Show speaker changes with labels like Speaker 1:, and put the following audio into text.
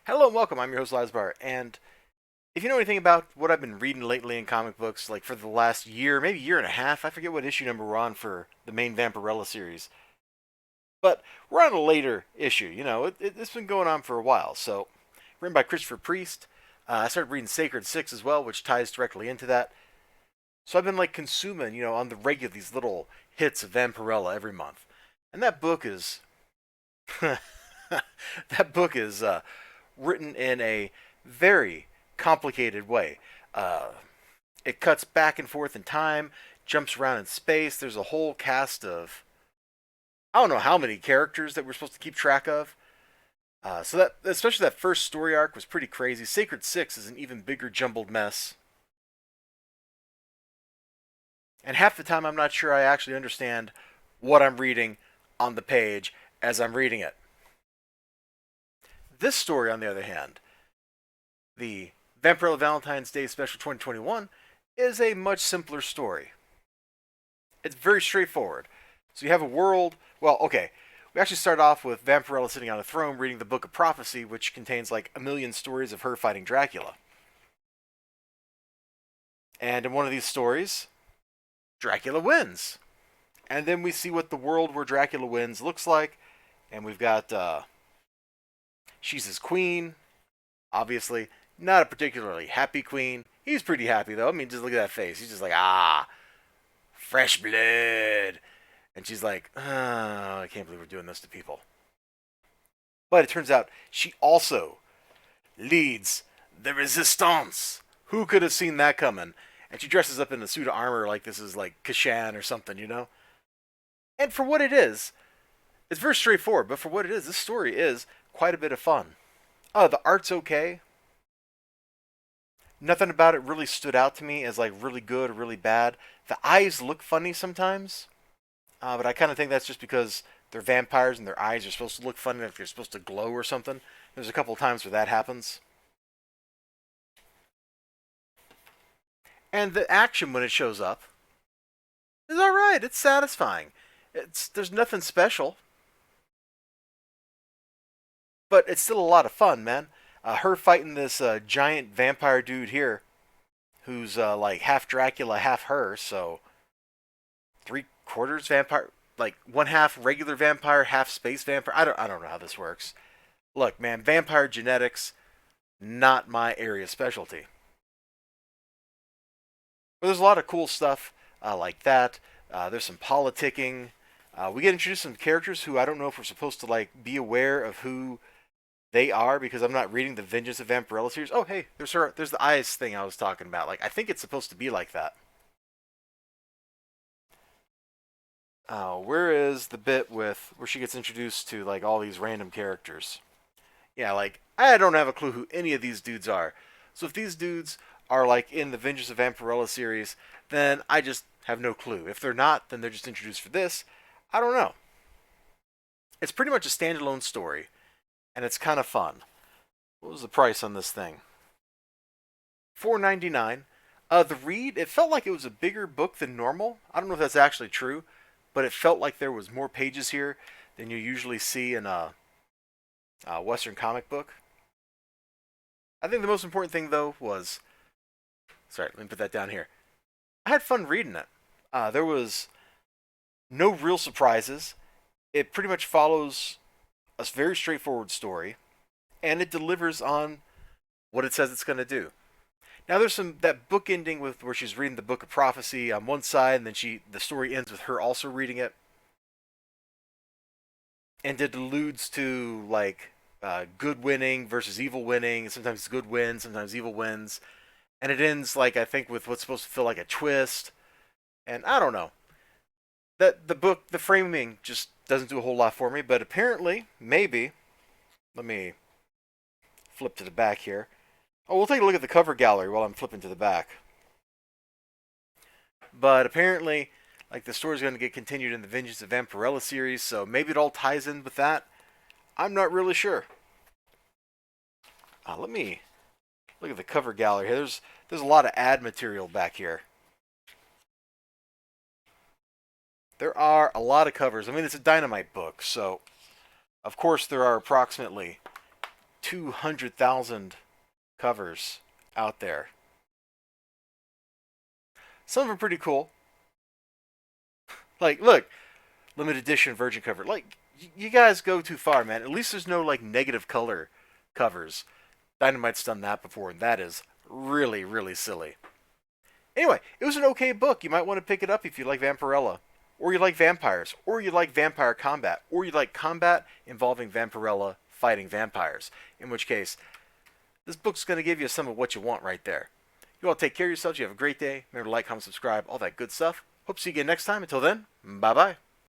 Speaker 1: Hello and welcome. I'm your host, Elizibar, and if you know anything about what I've been reading lately in comic books, like for the last year, maybe year and a half, I forget what issue number we're on for the main Vampirella series, but we're on a later issue. It's been going on for a while. So, written by Christopher Priest. I started reading Sacred Six as well, which ties directly into that. So I've been like consuming, on the regular these little hits of Vampirella every month, and that book is that book is written in a very complicated way. Uh, it cuts back and forth in time, jumps around in space. There's a whole cast of I don't know how many characters that we're supposed to keep track of. So that especially that first story arc was pretty crazy. Sacred Six is an even bigger jumbled mess, and half the time I'm not sure I actually understand what I'm reading on the page as I'm reading it. This story, on the other hand, the Vampirella Valentine's Day Special 2021, is a much simpler story. It's very straightforward. So you have a world. Well, okay. We actually start off with Vampirella sitting on a throne reading the Book of Prophecy, which contains like a million stories of her fighting Dracula. And in one of these stories, Dracula wins. And then we see what the world where Dracula wins looks like. And we've got she's his queen, obviously. Not a particularly happy queen. He's pretty happy though. I mean, just look at that face. He's just like, fresh blood. And she's like, I can't believe we're doing this to people. But it turns out she also leads the resistance. Who could have seen that coming? And she dresses up in a suit of armor like this is like Kashan or something. And for what it is, it's very straightforward. But for what it is, this story is quite a bit of fun. The art's okay. Nothing about it really stood out to me as like really good or really bad. The eyes look funny sometimes, but I kind of think that's just because they're vampires and their eyes are supposed to look funny, like they're supposed to glow or something. There's a couple of times where that happens. And the action when it shows up is all right. It's satisfying. There's nothing special, but it's still a lot of fun, man. Her fighting this giant vampire dude here, who's like half Dracula, half her. So 3/4 vampire, like one half regular vampire, half space vampire. I don't know how this works. Look, man, vampire genetics, not my area of specialty. But there's a lot of cool stuff like that. There's some politicking. We get introduced to some characters who I don't know if we're supposed to like be aware of who they are because I'm not reading the Vengeance of Vampirella series. Oh, hey, there's the eyes thing I was talking about. Like I think it's supposed to be like that. Where is the bit with where she gets introduced to like all these random characters? Yeah, like I don't have a clue who any of these dudes are. So if these dudes are like in the Vengeance of Vampirella series, then I just have no clue. If they're not, then they're just introduced for this. I don't know. It's pretty much a standalone story, and it's kind of fun. What was the price on this thing? $4.99. The read, it felt like it was a bigger book than normal. I don't know if that's actually true, but it felt like there was more pages here than you usually see in a Western comic book. I think the most important thing though was, sorry, let me put that down here. I had fun reading it. There was no real surprises. It pretty much follows a very straightforward story, and it delivers on what it says it's going to do. Now there's some that book ending with where she's reading the Book of Prophecy on one side, and then the story ends with her also reading it, and it alludes to like good winning versus evil winning. Sometimes good wins, sometimes evil wins, and it ends like I think with what's supposed to feel like a twist. And I don't know that the book, the framing just doesn't do a whole lot for me. But apparently, maybe, let me flip to the back here. Oh, we'll take a look at the cover gallery while I'm flipping to the back. But apparently, like the story's going to get continued in the Vengeance of Vampirella series, so maybe it all ties in with that. I'm not really sure. Let me look at the cover gallery here. There's a lot of ad material back here. There are a lot of covers. I mean, it's a Dynamite book, so of course there are approximately 200,000 covers out there. Some of them are pretty cool. Like, look, limited edition virgin cover. Like, you guys go too far, man. At least there's no, like, negative color covers. Dynamite's done that before, and that is really, really silly. Anyway, it was an okay book. You might want to pick it up if you like Vampirella, or you like vampires, or you like vampire combat, or you like combat involving Vampirella fighting vampires. In which case, this book's going to give you some of what you want right there. You all take care of yourselves. You have a great day. Remember to like, comment, subscribe, all that good stuff. Hope to see you again next time. Until then, bye-bye.